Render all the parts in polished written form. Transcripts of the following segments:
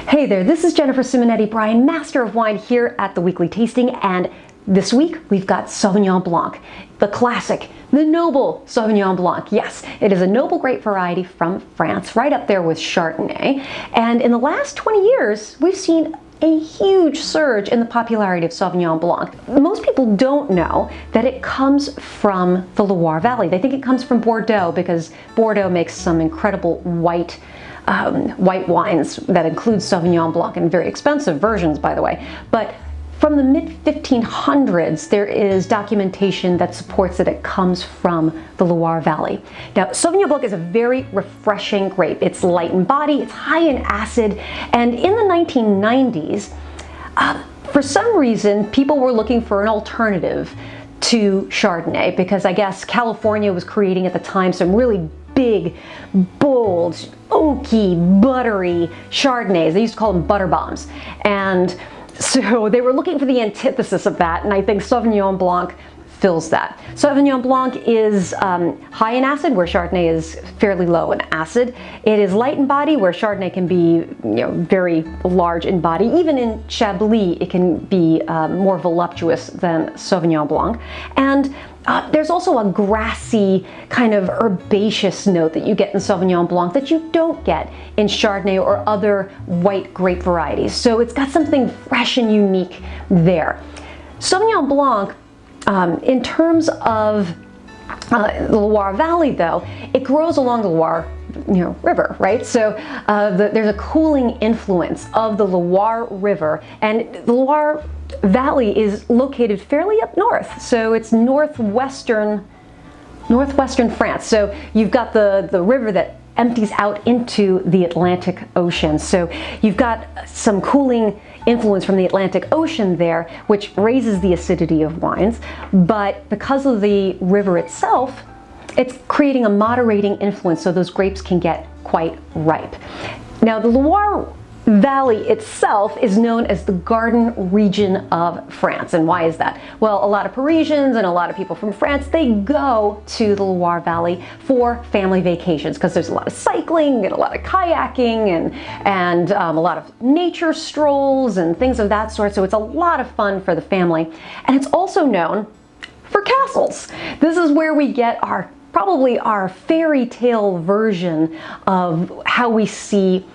Hey there, this is Jennifer Simonetti-Bryan, Master of Wine here at the Weekly Tasting, and this week we've got Sauvignon Blanc, the classic, the noble Sauvignon Blanc. Yes, it is a noble grape variety from France, right up there with Chardonnay, and in the last 20 years we've seen a huge surge in the popularity of Sauvignon Blanc. Most people don't know that it comes from the Loire Valley. They think it comes from Bordeaux because Bordeaux makes some incredible white wines that include Sauvignon Blanc, and very expensive versions, by the way. But from the mid-1500s, there is documentation that supports that it comes from the Loire Valley. Now, Sauvignon Blanc is a very refreshing grape. It's light in body, it's high in acid, and in the 1990s, for some reason, people were looking for an alternative to Chardonnay, because I guess California was creating at the time some really big, bold, oaky, buttery Chardonnays. They used to call them butter bombs. And so they were looking for the antithesis of that, and I think Sauvignon Blanc fills that. Sauvignon Blanc is high in acid, where Chardonnay is fairly low in acid. It is light in body, where Chardonnay can be very large in body. Even in Chablis, it can be more voluptuous than Sauvignon Blanc. And there's also a grassy, kind of herbaceous note that you get in Sauvignon Blanc that you don't get in Chardonnay or other white grape varieties. So it's got something fresh and unique there. Sauvignon Blanc, in terms of the Loire Valley, though, it grows along the Loire River, right? So there's a cooling influence of the Loire River, and the Loire Valley is located fairly up north, so it's northwestern France. So you've got the river that empties out into the Atlantic Ocean. So you've got some cooling influence from the Atlantic Ocean there, which raises the acidity of wines, but because of the river itself, it's creating a moderating influence, so those grapes can get quite ripe. Now, the Loire Valley itself is known as the garden region of France. And why is that? Well, a lot of Parisians and a lot of people from France, they go to the Loire Valley for family vacations because there's a lot of cycling and a lot of kayaking and a lot of nature strolls and things of that sort. So it's a lot of fun for the family. And it's also known for castles. This is where we get probably our fairy tale version of how we see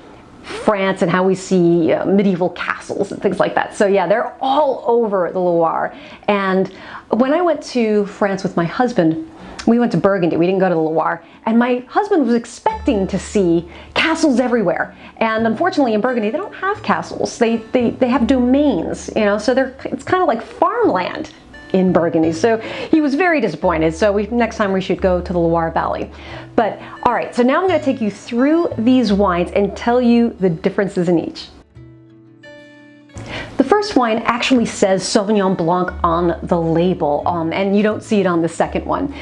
France and how we see medieval castles and things like that. So yeah, they're all over the Loire. And when I went to France with my husband, we went to Burgundy. We didn't go to the Loire. And my husband was expecting to see castles everywhere. And unfortunately in Burgundy, they don't have castles. They have domains, so it's kind of like farmland in Burgundy. So he was very disappointed. So next time we should go to the Loire Valley. But all right, so now I'm going to take you through these wines and tell you the differences in each. The first wine actually says Sauvignon Blanc on the label, and you don't see it on the second one.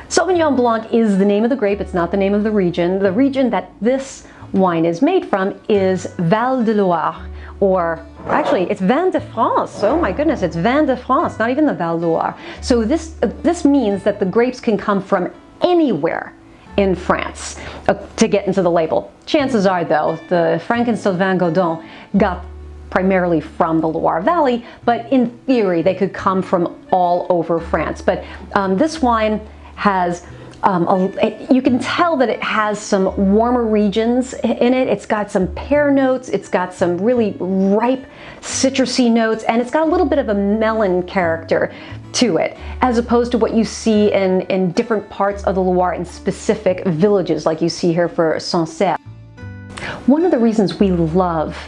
Sauvignon Blanc is the name of the grape. It's not the name of the region. The region that this wine is made from is Val de Loire, or actually it's Vin de France. Oh my goodness, it's Vin de France, not even the Val Loire. So this means that the grapes can come from anywhere in France to get into the label. Chances are, though, the Franck and Sylvain Godon got primarily from the Loire Valley, but in theory they could come from all over France. But this wine has you can tell that it has some warmer regions in it. It's got some pear notes, it's got some really ripe citrusy notes, and it's got a little bit of a melon character to it, as opposed to what you see in different parts of the Loire in specific villages, like you see here for Sancerre. One of the reasons we love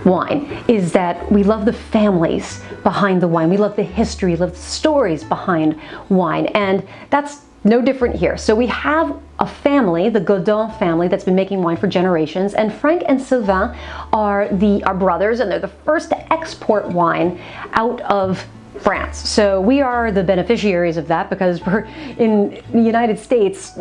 wine is that we love the families behind the wine. We love the history, love the stories behind wine, and that's no different here. So we have a family, the Godon family, that's been making wine for generations, and Franck and Sylvain are brothers, and they're the first to export wine out of France. So we are the beneficiaries of that, because we're in the United States.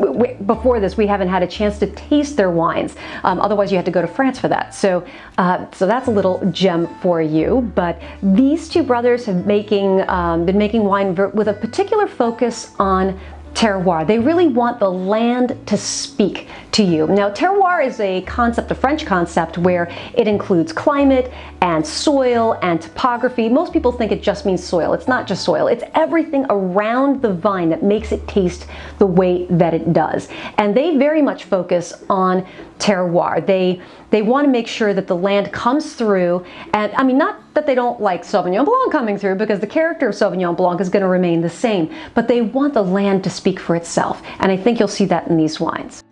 Before this, we haven't had a chance to taste their wines. Otherwise, you had to go to France for that. So that's a little gem for you. But these two brothers have been making wine with a particular focus on terroir. They really want the land to speak to you. Now, terroir is a concept, a French concept, where it includes climate and soil and topography. Most people think it just means soil. It's not just soil. It's everything around the vine that makes it taste the way that it does. And they very much focus on terroir. They want to make sure that the land comes through, and I mean, not that they don't like Sauvignon Blanc coming through, because the character of Sauvignon Blanc is going to remain the same, but they want the land to speak for itself, and I think you'll see that in these wines.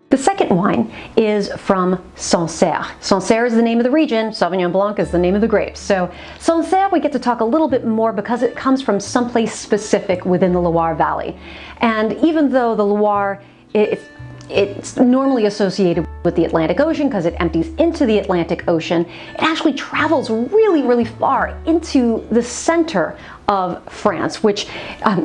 The second wine is from Sancerre. Sancerre is the name of the region, Sauvignon Blanc is the name of the grapes. So Sancerre, we get to talk a little bit more because it comes from someplace specific within the Loire Valley. And even though the Loire, it's normally associated with the Atlantic Ocean because it empties into the Atlantic Ocean, it actually travels really, really far into the center of France, which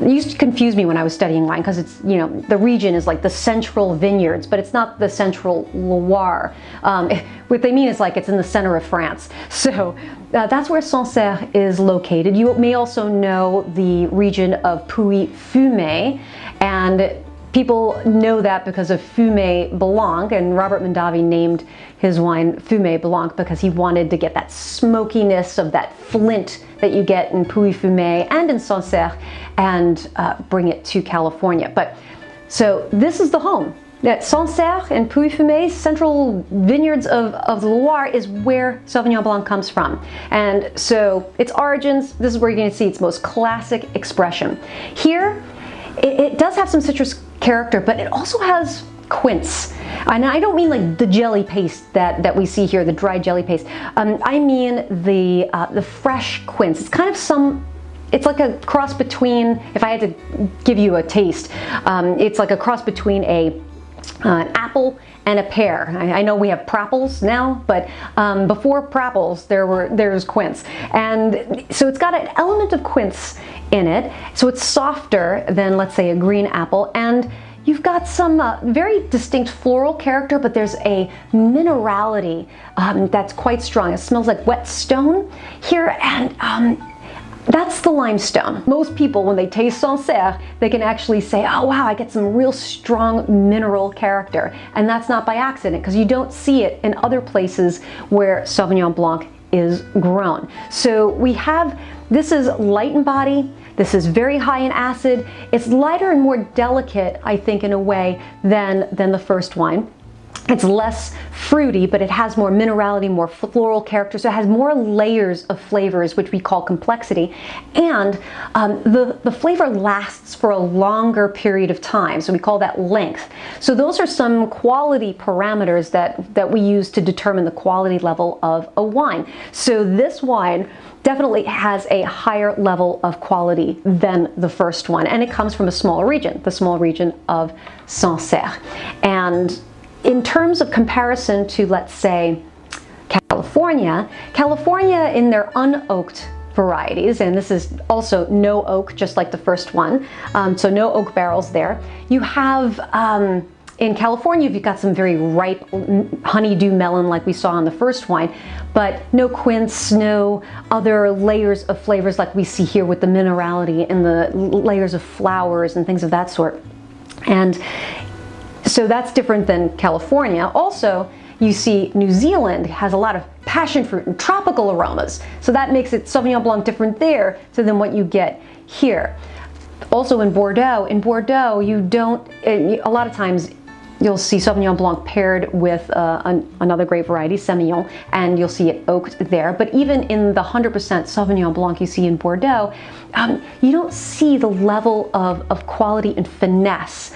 used to confuse me when I was studying wine, because it's, you know, the region is like the central vineyards, but it's not the central Loire. What they mean is like it's in the center of France. So that's where Sancerre is located. You may also know the region of Puy-Fumé, and people know that because of Fumé Blanc, and Robert Mondavi named his wine Fumé Blanc because he wanted to get that smokiness of that flint that you get in Puy-Fumé and in Sancerre and bring it to California. But so this is the home. That Sancerre and Puy-Fumé, central vineyards of the Loire, is where Sauvignon Blanc comes from. And so its origins, this is where you're going to see its most classic expression. Here, it does have some citrus character, but it also has quince. And I don't mean like the jelly paste that we see here, the dry jelly paste. I mean the fresh quince. It's kind of it's like a cross between, if I had to give you a taste, it's like a cross between an apple and a pear. I know we have prapples now, but before prapples there's quince. And so it's got an element of quince in it, so it's softer than, let's say, a green apple, and you've got some very distinct floral character, but there's a minerality that's quite strong. It smells like wet stone here, and that's the limestone. Most people, when they taste Sancerre, they can actually say, oh wow, I get some real strong mineral character. And that's not by accident, because you don't see it in other places where Sauvignon Blanc is grown. So we have, this is light in body, this is very high in acid. It's lighter and more delicate, I think, in a way than the first wine. It's less fruity, but it has more minerality, more floral character, so it has more layers of flavors, which we call complexity. And the flavor lasts for a longer period of time, so we call that length. So those are some quality parameters that we use to determine the quality level of a wine. So this wine definitely has a higher level of quality than the first one, and it comes from a smaller region, the small region of Sancerre. And in terms of comparison to, let's say, California in their unoaked varieties, and this is also no oak, just like the first one, so no oak barrels there. You have, in California, you've got some very ripe honeydew melon like we saw in the first wine, but no quince, no other layers of flavors like we see here with the minerality and the layers of flowers and things of that sort. And so that's different than California. Also, you see New Zealand has a lot of passion fruit and tropical aromas. So that makes it Sauvignon Blanc different there than what you get here. Also in Bordeaux, you don't, a lot of times you'll see Sauvignon Blanc paired with another grape variety, Semillon, and you'll see it oaked there. But even in the 100% Sauvignon Blanc you see in Bordeaux, you don't see the level of quality and finesse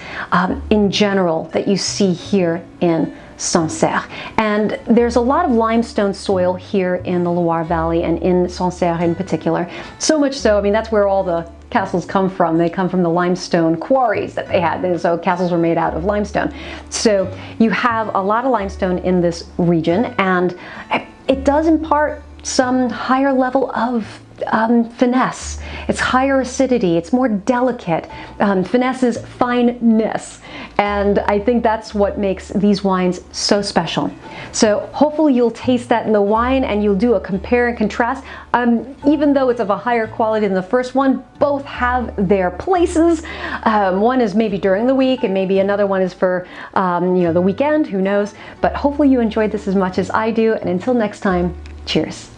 in general that you see here in Sancerre. And there's a lot of limestone soil here in the Loire Valley and in Sancerre in particular. So much so, I mean, that's where all the castles come from. They come from the limestone quarries that they had. So castles were made out of limestone. So you have a lot of limestone in this region, and it does impart some higher level of finesse. It's higher acidity, it's more delicate. Finesse is fineness. And I think that's what makes these wines so special. So hopefully you'll taste that in the wine and you'll do a compare and contrast. Even though it's of a higher quality than the first one, both have their places. One is maybe during the week and maybe another one is for the weekend, who knows. But hopefully you enjoyed this as much as I do. And until next time, cheers.